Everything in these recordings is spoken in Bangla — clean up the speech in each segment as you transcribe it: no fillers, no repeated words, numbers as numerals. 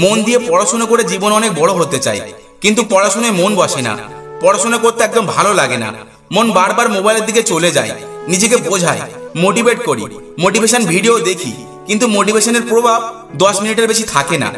মন দিয়ে পড়াশোনা করে জীবন অনেক বড় হতে চাই, কিন্তু পড়াশোনায় মন বসে না। পড়াশোনা করতে একদম ভালো লাগে না। মন বারবার মোবাইলের দিকে চলে যায়। নিজেকে বোঝাই, মোটিভেট করি, মোটিভেশন ভিডিও দেখি, কিন্তু মোটিভেশনের প্রভাব 10 মিনিটের বেশি থাকে না।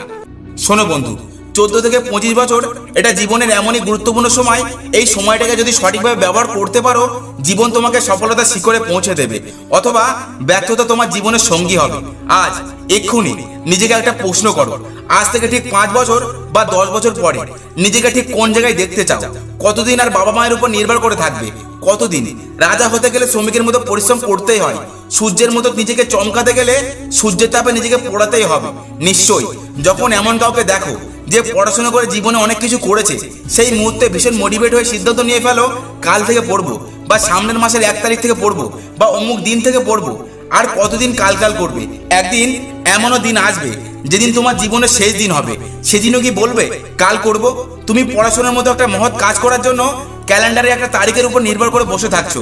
শোনো বন্ধু, 14 থেকে 25 বছর এটা জীবনের এমনই গুরুত্বপূর্ণ সময়। এই সময়টাকে যদি সঠিকভাবে ব্যবহার করতে পারো, জীবন তোমাকে সফলতার শিখরে পৌঁছে দেবে, অথবা ব্যর্থতা তোমার জীবনের সঙ্গী হবে। আজ এক্ষুনি নিজেকে একটা প্রশ্ন করো, আজ থেকে ঠিক 5 বছর বা 10 বছর পরে নিজেকে ঠিক কোন জায়গায় দেখতে চাও? কতদিন আর বাবা মায়ের উপর নির্ভর করে থাকবে? কতদিন? রাজা হতে গেলে শ্রমিকের মতো পরিশ্রম করতেই হয়। সূর্যের মতো নিজেকে চমকাতে গেলে সূর্যের তাপে নিজেকে পোড়াতেই হবে। নিশ্চয়ই যখন এমন কাউকে দেখো যে পড়াশোনা করে জীবনে অনেক কিছু করেছে, সেই মুহূর্তে ভীষণ মোটিভেট হয়ে সিদ্ধান্ত নিয়ে ফেলো, কাল থেকে পড়বো, বা সামনের মাসের 1 তারিখ থেকে পড়বো, বা অমুক দিন থেকে পড়বো। আর কতদিন কাল করবে? একদিন এমনও দিন আসবে যেদিন তোমার জীবনের শেষ দিন হবে। সেদিনও কি বলবে কাল করব? তুমি পড়াশোনার মতো একটা মহৎ কাজ করার জন্য ক্যালেন্ডারে একটা তারিখের উপর নির্ভর করে বসে থাকছো।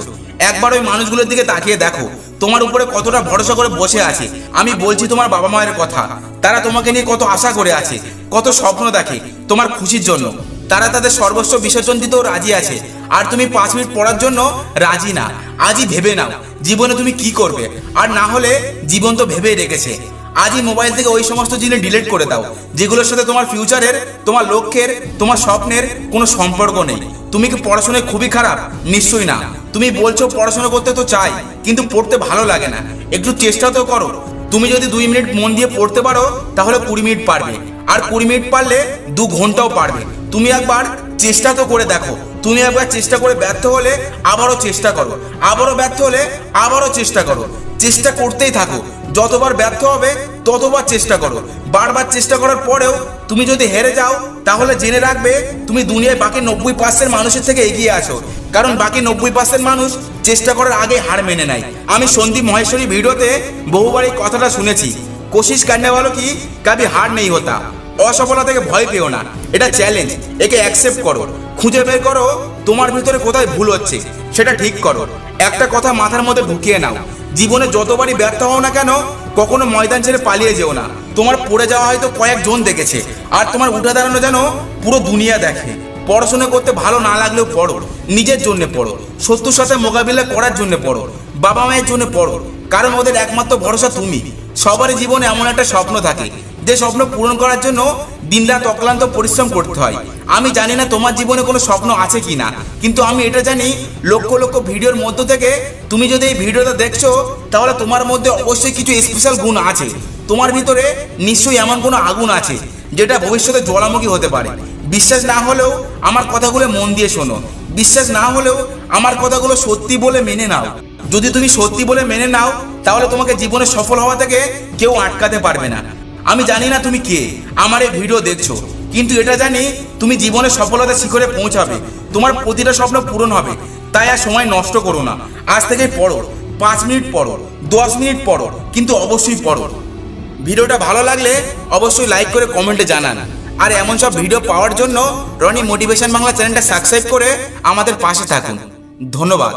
একবার ওই মানুষগুলোর দিকে তাকিয়ে দেখো, তোমার উপরে কতটা ভরসা করে বসে আছে। আমি বলছি তোমার বাবা মায়ের কথা। তারা তোমাকে নিয়ে কত আশা করে আছে, কত স্বপ্ন দেখে তোমার খুশির জন্য। তারা তাদের সর্বস্ব বিসর্জন দিতেও রাজি আছে, আর তুমি 5 মিনিট পড়ার জন্য রাজি না। আজই ভেবে নাও জীবনে তুমি কি করবে, আর না হলে জীবন তো ভেবেই রেখেছে। আজই মোবাইল থেকে ওই সমস্ত জিনিস ডিলিট করে দাও যেগুলোর সাথে তোমার ফিউচারের, তোমার লক্ষ্যের, তোমার স্বপ্নের কোনো সম্পর্ক নেই। তুমি কি পড়াশোনায় খুবই খারাপ? নিশ্চয়ই না। তুমি বলছো পড়াশোনা করতে তো চাই, কিন্তু পড়তে ভালো লাগে না। একটু চেষ্টা তো করো। তুমি যদি 2 মিনিট মন দিয়ে পড়তে পারো, তাহলে 20 মিনিট পারবে, আর 20 মিনিট পারলে 2 ঘন্টাও পারবে। তুমি একবার চেষ্টা তো করে দেখো। তুমি একবার চেষ্টা করে ব্যর্থ হলে আবারও চেষ্টা করো, আবারও ব্যর্থ হলে আবারও চেষ্টা করো। চেষ্টা করতেই থাকো। যতবার ব্যর্থ হবে ততবার চেষ্টা করো। বারবার চেষ্টা করার পরেও তুমি যদি হেরে যাও, তাহলে জেনে রাখবে তুমি দুনিয়ায় বাকি 90% মানুষের থেকে এগিয়ে আছো। কারণ বাকি 90% মানুষ চেষ্টা করার আগে হার মেনে নেয়। আমি সন্দীপ মহেশ্বরী ভিডিওতে বহুবার এই কথাটা শুনেছি, কোশিশ করনে वालों की कभी हार नहीं होता। অসফলতা থেকে ভয় পেও না, এটা চ্যালেঞ্জ। একে অ্যাকসেপ্ট করো, খুঁজে বের করো তোমার ভিতরে কোথায় ভুল হচ্ছে, সেটা ঠিক করো। একটা কথা মাথার মধ্যে ঢুকিয়ে নাও, জীবনে যতবারই ব্যর্থ হও না কেন, কখনো ময়দান ছেড়ে পালিয়ে যেও না। তোমার পড়ে যাওয়া হয়তো কয়েকজন দেখেছে, আর তোমার উঠে দাঁড়ানো যেন পুরো দুনিয়া দেখে। পড়াশোনা করতে ভালো না লাগলেও পড়ো, নিজের জন্য পড়ো, শত্রুর সাথে মোকাবিলা করার জন্য পড়ো, বাবা মায়ের জন্য পড়ো, কারণ ওদের একমাত্র ভরসা তুমি। সবারই জীবনে এমন একটা স্বপ্ন থাকে, যে স্বপ্ন পূরণ করার জন্য দিনরাত অক্লান্ত পরিশ্রম করতে হয়। আমি জানি না তোমার জীবনে কোনো স্বপ্ন আছে কি না, কিন্তু আমি এটা জানি, লক্ষ লক্ষ ভিডিওর মধ্য থেকে তুমি যদি এই ভিডিওটা দেখছো, তাহলে তোমার মধ্যে অবশ্যই কিছু স্পেশাল গুণ আছে। তোমার ভিতরে নিশ্চয়ই এমন কোনো আগুন আছে যেটা ভবিষ্যতে জ্বালামুখী হতে পারে। বিশ্বাস না হলেও আমার কথাগুলো মন দিয়ে শোনো। বিশ্বাস না হলেও আমার কথাগুলো সত্যি বলে মেনে নাও। যদি তুমি সত্যি বলে মেনে নাও, তাহলে তোমাকে জীবনে সফল হওয়া থেকে কেউ আটকাতে পারবে না। আমি জানি না তুমি কে, আমার এই ভিডিও দেখছো, কিন্তু এটা জানি তুমি জীবনে সফলতার শিখরে পৌঁছাবে। তোমার প্রতিটা স্বপ্ন পূরণ হবে। তাই আর সময় নষ্ট করো না। আজ থেকে পড়ো, 5 মিনিট পড়ো, 10 মিনিট পড়ো, কিন্তু অবশ্যই পড়ো। ভিডিওটা ভালো লাগলে অবশ্যই লাইক করে কমেন্টে জানান। আর এমন সব ভিডিও পাওয়ার জন্য রনি মোটিভেশন বাংলা চ্যানেলটা সাবস্ক্রাইব করে আমাদের পাশে থাকুন। ধন্যবাদ।